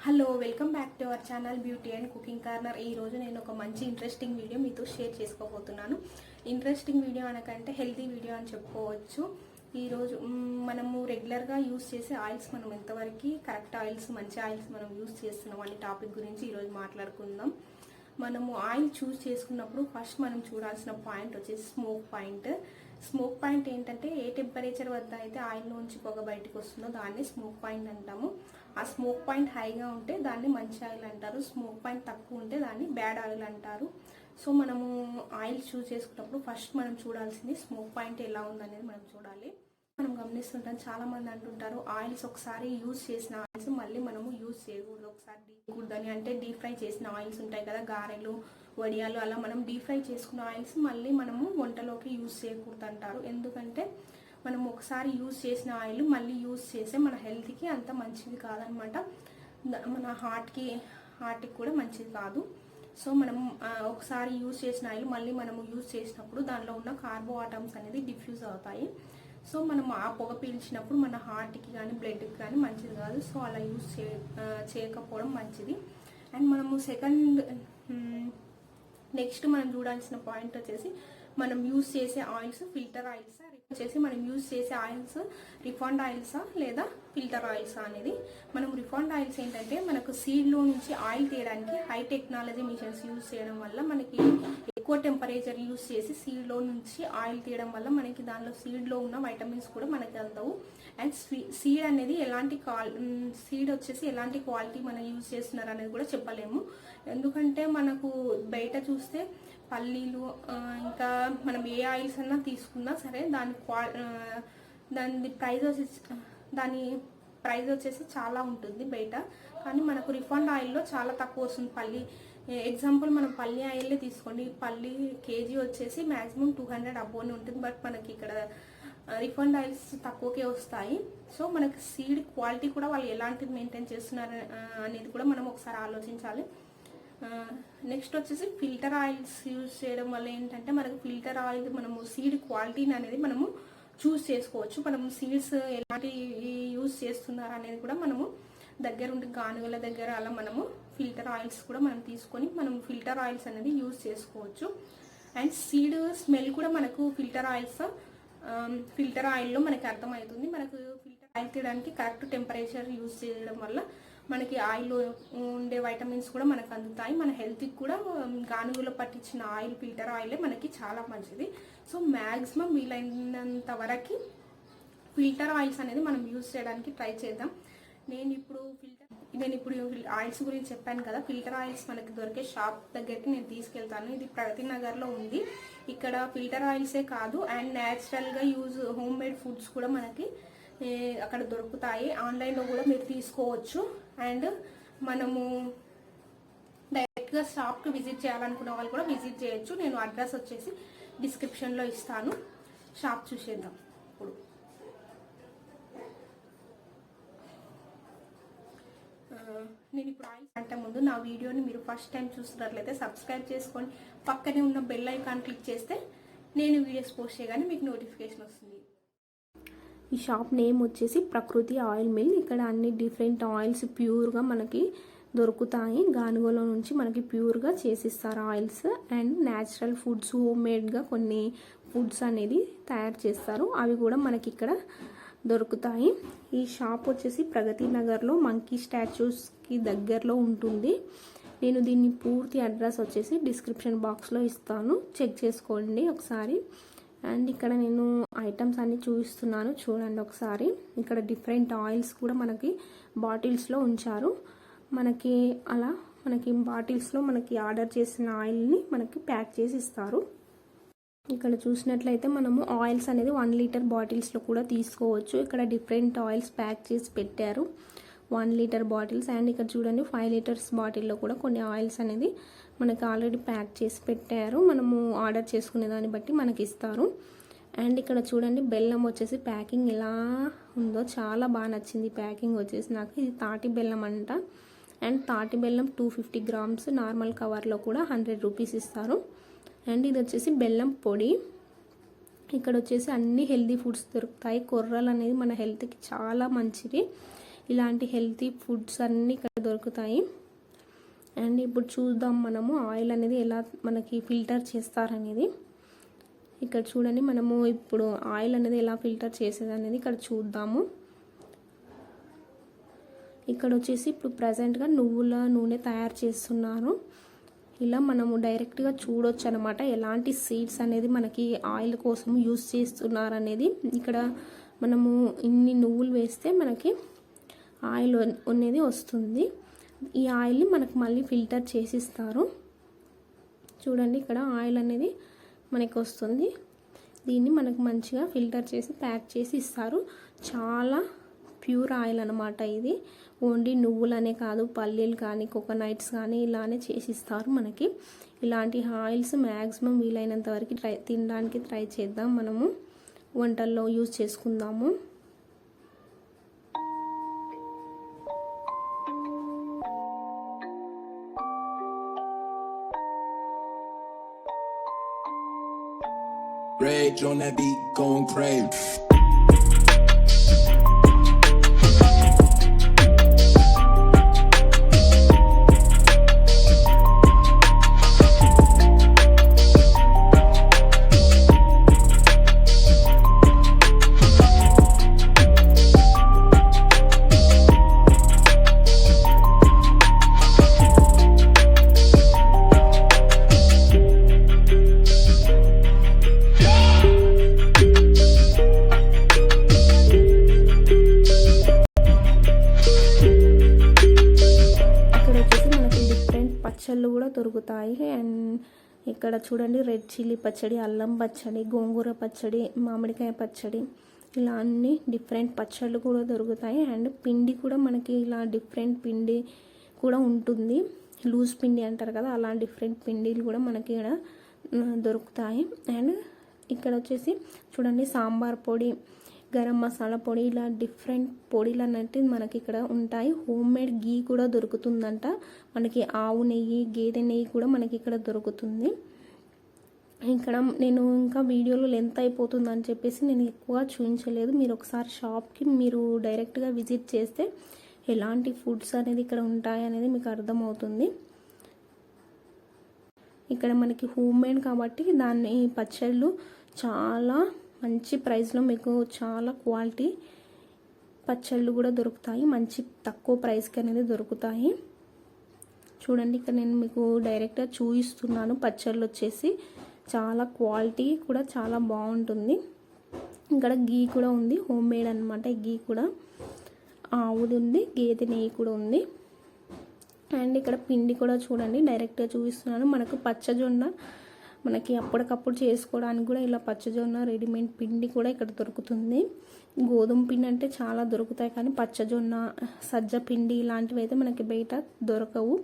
Hello welcome back to our channel beauty and cooking corner. ఈ రోజు నేను ఒక మంచి ఇంట్రెస్టింగ్ వీడియో మీతో షేర్ చేసుకోబోతున్నాను. ఇంట్రెస్టింగ్ వీడియో అనకంటే హెల్తీ వీడియో అని చెప్పుకోవచ్చు. ఈరోజు మనము రెగ్యులర్గా యూస్ చేసే ఆయిల్స్ మనం ఎంతవరకు కరెక్ట్ ఆయిల్స్, మంచి ఆయిల్స్ మనం యూస్ చేస్తున్నాం అనే టాపిక్ గురించి ఈరోజు మాట్లాడుకుందాం. మనము ఆయిల్ చూస్ చేసుకున్నప్పుడు ఫస్ట్ మనం చూడాల్సిన పాయింట్ వచ్చేసి స్మోక్ పాయింట్ ఏంటంటే ఏ టెంపరేచర్ వద్ద అయితే ఆయిల్ నుంచి పొగ బయటకు వస్తుందో దాన్ని స్మోక్ పాయింట్ అంటాము. ఆ స్మోక్ పాయింట్ హైగా ఉంటే దాన్ని మంచి ఆయిల్ అంటారు, స్మోక్ పాయింట్ తక్కువ ఉంటే దాన్ని బ్యాడ్ ఆయిల్ అంటారు. సో మనము ఆయిల్ చూస్ చేసుకున్నప్పుడు ఫస్ట్ మనం చూడాల్సింది స్మోక్ పాయింట్ ఎలా ఉందనేది మనం చూడాలి. మనం గమనిస్తుంటాం, చాలా మంది అంటుంటారు ఆయిల్స్ ఒకసారి యూజ్ చేసిన ఆయిల్స్ మళ్ళీ మనము యూజ్ చేయకూడదు, ఒకసారి చేయకూడదని. అంటే డీప్ ఫ్రై చేసిన ఆయిల్స్ ఉంటాయి కదా, గారెలు, వడియాలు, అలా మనం డీప్ ఫ్రై చేసుకున్న ఆయిల్స్ మళ్ళీ మనము వంటలోకి యూజ్ చేయకూడదు అంటారు. ఎందుకంటే మనం ఒకసారి యూజ్ చేసిన ఆయిల్ మళ్ళీ యూజ్ చేస్తే మన హెల్త్కి అంత మంచిది కాదనమాట, మన హార్ట్కి కూడా మంచిది కాదు. సో మనం ఒకసారి యూజ్ చేసిన ఆయిల్ మళ్ళీ మనము యూజ్ చేసినప్పుడు దానిలో ఉన్న కార్బో ఆటమ్స్ అనేది డిఫ్యూజ్ అవుతాయి. సో మనం ఆ పొగ పీల్చినప్పుడు మన హార్ట్కి కానీ బ్లడ్కి కానీ మంచిది కాదు. సో అలా యూజ్ చేయకపోవడం మంచిది. అండ్ మనము నెక్స్ట్ మనం చూడాల్సిన పాయింట్ వచ్చేసి మనం యూజ్ చేసే ఆయిల్స్ ఫిల్టర్ ఆయిల్సా, వచ్చేసి మనం యూజ్ చేసే ఆయిల్స్ రిఫైండ్ ఆయిల్సా లేదా ఫిల్టర్ ఆయిల్సా అనేది. మనం రిఫైండ్ ఆయిల్స్ ఏంటంటే మనకు సీడ్లో నుంచి ఆయిల్ తీయడానికి హై టెక్నాలజీ మిషన్స్ యూజ్ చేయడం వల్ల, మనకి ఎక్కువ టెంపరేచర్ యూజ్ చేసి సీడ్లో నుంచి ఆయిల్ తీయడం వల్ల మనకి దానిలో సీడ్లో ఉన్న వైటమిన్స్ కూడా మనకి అందవు. అండ్ సీడ్ అనేది సీడ్ వచ్చేసి ఎలాంటి క్వాలిటీ మనం యూజ్ చేస్తున్నారు అనేది కూడా చెప్పలేము. ఎందుకంటే మనకు బయట చూస్తే పల్లీలు, ఇంకా మనం ఏ ఆయిల్స్ అన్నా తీసుకున్నా సరే దాని ప్రైస్ వచ్చేసి చాలా ఉంటుంది బయట. కానీ మనకు రిఫైండ్ ఆయిల్లో చాలా తక్కువ వస్తుంది. ఎగ్జాంపుల్ మనం పల్లి ఆయిల్లే తీసుకోండి, పల్లి కేజీ వచ్చేసి మ్యాక్సిమం 200 అబోనే ఉంటుంది. బట్ మనకి ఇక్కడ రిఫైండ్ ఆయిల్స్ తక్కువకే వస్తాయి. సో మనకి సీడ్ క్వాలిటీ కూడా వాళ్ళు ఎలాంటిది మెయింటైన్ చేస్తున్నారు అనేది కూడా మనం ఒకసారి ఆలోచించాలి. నెక్స్ట్ వచ్చేసి ఫిల్టర్ ఆయిల్స్ యూజ్ చేయడం వల్ల ఏంటంటే మనకు ఫిల్టర్ ఆయిల్ మనము సీడ్ క్వాలిటీని అనేది మనము చూస్ చేసుకోవచ్చు. మనం సీడ్స్ ఎలాంటి యూజ్ చేస్తున్నారు అనేది కూడా మనము దగ్గర ఉండి గానుగల దగ్గర అలా మనము ఫిల్టర్ ఆయిల్స్ కూడా మనం తీసుకొని మనం ఫిల్టర్ ఆయిల్స్ అనేది యూజ్ చేసుకోవచ్చు. అండ్ సీడ్ స్మెల్ కూడా మనకు ఫిల్టర్ ఆయిల్లో మనకి అర్థమవుతుంది. మనకు ఫిల్టర్ ఆయిల్ తీయడానికి కరెక్ట్ టెంపరేచర్ యూజ్ చేయడం వల్ల మనకి ఆయిల్లో ఉండే వైటమిన్స్ కూడా మనకు అందుతాయి. మన హెల్త్కి కూడా గానుగులో పట్టించిన ఆయిల్, ఫిల్టర్ ఆయిలే మనకి చాలా మంచిది. సో మ్యాక్సిమం వీలైనంత వరకు ఫిల్టర్ ఆయిల్స్ అనేది మనం యూజ్ చేయడానికి ట్రై చేద్దాం. నేను ఇప్పుడు ఆయిల్స్ గురించి చెప్పాను కదా, ఫిల్టర్ ఆయిల్స్ మనకి దొరికే షాప్ దగ్గరికి నేను తీసుకెళ్తాను. ఇది ప్రగతి నగర్లో ఉంది. ఇక్కడ ఫిల్టర్ ఆయిల్సే కాదు అండ్ న్యాచురల్గా హోమ్ మేడ్ ఫుడ్స్ కూడా మనకి అక్కడ దొరుకుతాయి. ఆన్లైన్లో కూడా మీరు తీసుకోవచ్చు. అండ్ మనము డైరెక్ట్గా షాప్కి విజిట్ చేయాలనుకున్న వాళ్ళు కూడా విజిట్ చేయొచ్చు. నేను అడ్రస్ వచ్చేసి డిస్క్రిప్షన్లో ఇస్తాను. షాప్ చూసేద్దాం. ఇప్పుడు నేను ఆయిల్స్ అంటే ముందు నా వీడియోని మీరు ఫస్ట్ టైం చూస్తున్నట్లయితే సబ్స్క్రైబ్ చేసుకొని పక్కనే ఉన్న బెల్ ఐకాన్ క్లిక్ చేస్తే నేను వీడియోస్ పోస్ట్ చేయగానే మీకు నోటిఫికేషన్ వస్తుంది. ఈ షాప్ నేమ్ వచ్చేసి ప్రకృతి ఆయిల్ మిల్. ఇక్కడ అన్ని డిఫరెంట్ ఆయిల్స్ ప్యూర్గా మనకి దొరుకుతాయి. గానుగలో నుంచి మనకి ప్యూర్గా చేసిస్తారు oils. And natural foods, home మేడ్గా కొన్ని ఫుడ్స్ అనేది తయారు చేస్తారు, అవి కూడా మనకి ఇక్కడ దొరుకుతాయి. ఈ షాప్ వచ్చేసి ప్రగతి నగర్లో మంకీ స్టాచ్యూస్కి దగ్గరలో ఉంటుంది. నేను దీన్ని పూర్తి అడ్రస్ వచ్చేసి డిస్క్రిప్షన్ బాక్స్లో ఇస్తాను, చెక్ చేసుకోండి ఒకసారి. అండ్ ఇక్కడ నేను ఐటమ్స్ అన్ని చూపిస్తున్నాను, చూడండి ఒకసారి. ఇక్కడ డిఫరెంట్ ఆయిల్స్ కూడా మనకి బాటిల్స్లో ఉంచారు. మనకి బాటిల్స్లో మనకి ఆర్డర్ చేసిన ఆయిల్ని మనకి ప్యాక్ చేసి ఇస్తారు. ఇక్కడ చూసినట్లయితే మనము ఆయిల్స్ అనేది 1 లీటర్ బాటిల్స్లో కూడా తీసుకోవచ్చు. ఇక్కడ డిఫరెంట్ ఆయిల్స్ ప్యాక్ చేసి పెట్టారు, 1 లీటర్ బాటిల్స్. అండ్ ఇక్కడ చూడండి 5 లీటర్స్ బాటిల్లో కూడా కొన్ని ఆయిల్స్ అనేది మనకి ఆల్రెడీ ప్యాక్ చేసి పెట్టారు. మనము ఆర్డర్ చేసుకునే దాన్ని బట్టి మనకి ఇస్తారు. అండ్ ఇక్కడ చూడండి బెల్లం వచ్చేసి ప్యాకింగ్ ఎలా ఉందో చాలా బాగా నచ్చింది. ప్యాకింగ్ వచ్చేసి నాకు ఇది తాటి బెల్లం అంట. అండ్ తాటి బెల్లం 250 గ్రామ్స్ నార్మల్ కవర్లో కూడా 100 రూపీస్ ఇస్తారు. అండ్ ఇది వచ్చేసి బెల్లం పొడి. ఇక్కడ వచ్చేసి అన్ని హెల్దీ ఫుడ్స్ దొరుకుతాయి. కొర్రలు అనేది మన హెల్త్కి చాలా మంచిది. ఇలాంటి హెల్తీ ఫుడ్స్ అన్నీ ఇక్కడ దొరుకుతాయి. అండ్ ఇప్పుడు చూద్దాం మనము ఆయిల్ అనేది ఎలా మనకి ఫిల్టర్ చేస్తారనేది. ఇక్కడ చూడండి, మనము ఇప్పుడు ఆయిల్ అనేది ఎలా ఫిల్టర్ చేసేది అనేది ఇక్కడ చూద్దాము. ఇక్కడ వచ్చేసి ఇప్పుడు ప్రజెంట్గా నువ్వుల నూనె తయారు చేస్తున్నారు. ఇలా మనము డైరెక్ట్గా చూడొచ్చు అనమాట ఎలాంటి సీడ్స్ అనేది మనకి ఆయిల్ కోసం యూస్ చేస్తున్నారు అనేది. ఇక్కడ మనము ఇన్ని నువ్వులు వేస్తే మనకి ఆయిల్ అనేది వస్తుంది. ఈ ఆయిల్ని మనకు మళ్ళీ ఫిల్టర్ చేసిస్తారు. చూడండి, ఇక్కడ ఆయిల్ అనేది మనకి వస్తుంది. దీన్ని మనకు మంచిగా ఫిల్టర్ చేసి ప్యాక్ చేసి ఇస్తారు. చాలా ప్యూర్ ఆయిల్ అనమాట ఇది. ఓన్లీ నువ్వులనే కాదు, పల్లీలు కానీ కోకోనట్స్ కానీ ఇలానే చేసి ఇస్తారు మనకి. ఇలాంటి ఆయిల్స్ మ్యాక్సిమం వీలైనంత వరకు తినడానికి ట్రై చేద్దాం, మనము వంటల్లో యూజ్ చేసుకుందాము. Rage on that beat, going crazy. పచ్చళ్ళు కూడా దొరుకుతాయి. అండ్ ఇక్కడ చూడండి, రెడ్ చిల్లీ పచ్చడి, అల్లం పచ్చడి, గోంగూర పచ్చడి, మామిడికాయ పచ్చడి, ఇలా అన్ని డిఫరెంట్ పచ్చళ్ళు కూడా దొరుకుతాయి. అండ్ పిండి కూడా మనకి ఇలా డిఫరెంట్ పిండి కూడా ఉంటుంది. లూజ్ పిండి అంటారు కదా, అలా డిఫరెంట్ పిండిలు కూడా మనకి ఇక్కడ దొరుకుతాయి. అండ్ ఇక్కడ వచ్చేసి చూడండి, సాంబార్ పొడి, గరం మసాలా పొడి, ఇలా డిఫరెంట్ పొడిలు అన్నట్టు మనకి ఇక్కడ ఉంటాయి. హోమ్ మేడ్ గీ కూడా దొరుకుతుందంట మనకి. ఆవు నెయ్యి, గేదె నెయ్యి కూడా మనకి ఇక్కడ దొరుకుతుంది. ఇక్కడ నేను ఇంకా వీడియోలో లెంత్ అయిపోతుంది అని చెప్పేసి నేను ఎక్కువగా చూపించలేదు. మీరు ఒకసారి షాప్కి మీరు డైరెక్ట్గా విజిట్ చేస్తే ఎలాంటి ఫుడ్స్ అనేది ఇక్కడ ఉంటాయి అనేది మీకు అర్థమవుతుంది. ఇక్కడ మనకి హోమ్ మేడ్ కాబట్టి దాన్ని పచ్చళ్ళు చాలా మంచి ప్రైస్లో మీకు చాలా క్వాలిటీ పచ్చళ్ళు కూడా దొరుకుతాయి. మంచి తక్కువ ప్రైస్కి అనేది దొరుకుతాయి. చూడండి, ఇక్కడ నేను మీకు డైరెక్ట్గా చూపిస్తున్నాను. పచ్చళ్ళు వచ్చేసి చాలా క్వాలిటీ కూడా చాలా బాగుంటుంది. ఇక్కడ గీ కూడా ఉంది, హోమ్ మేడ్ అనమాట. గీ కూడా ఆవుది ఉంది, గేదె నెయ్యి కూడా ఉంది. అండ్ ఇక్కడ పిండి కూడా చూడండి, డైరెక్ట్గా చూపిస్తున్నాను. మనకు పచ్చజొన్న మనకి అప్పటికప్పుడు చేసుకోవడానికి కూడా ఇలా పచ్చజొన్న రెడీమేడ్ పిండి కూడా ఇక్కడ దొరుకుతుంది. గోధుమ పిండి అంటే చాలా దొరుకుతాయి, కానీ పచ్చజొన్న, సజ్జ పిండి ఇలాంటివి అయితే మనకి బయట దొరకవు.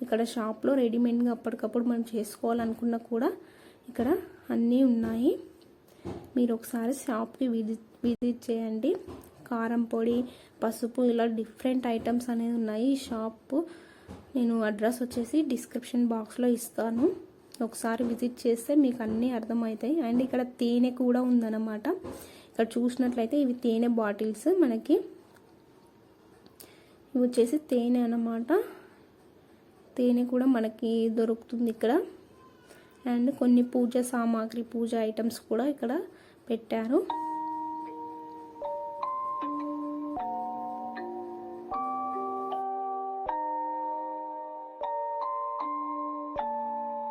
ఇక్కడ షాప్లో రెడీమేడ్గా అప్పటికప్పుడు మనం చేసుకోవాలనుకున్నా కూడా ఇక్కడ అన్నీ ఉన్నాయి. మీరు ఒకసారి షాప్కి విజిట్ చేయండి. కారం పొడి, పసుపు, ఇలా డిఫరెంట్ ఐటమ్స్ అనేవి ఉన్నాయి. ఈ షాపు నేను అడ్రస్ వచ్చేసి డిస్క్రిప్షన్ బాక్స్లో ఇస్తాను. ఒకసారి విజిట్ చేస్తే మీకు అన్నీ అర్థమవుతాయి. అండ్ ఇక్కడ తేనె కూడా ఉందన్నమాట. ఇక్కడ చూసినట్లయితే ఇవి తేనె బాటిల్స్ మనకి. ఇవి వచ్చేసి తేనె అన్నమాట. తేనె కూడా మనకి దొరుకుతుంది ఇక్కడ. అండ్ కొన్ని పూజ సామాగ్రి, పూజ ఐటమ్స్ కూడా ఇక్కడ పెట్టారు.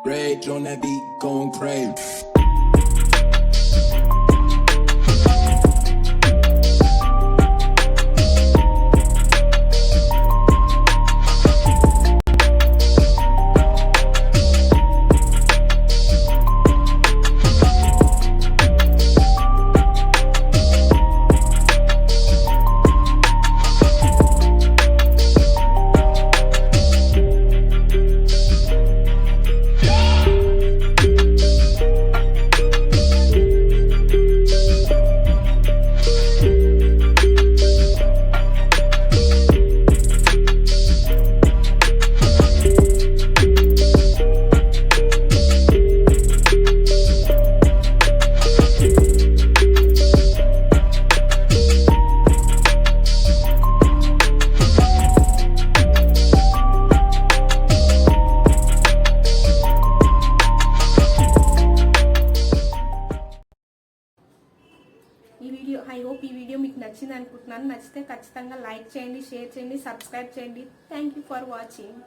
Rage on that beat, going crazy. నచ్చింది అనుకుంటున్నాను. నచ్చితే ఖచ్చితంగా లైక్ చేయండి, షేర్ చేయండి, సబ్స్క్రైబ్ చేయండి. Thank you for watching.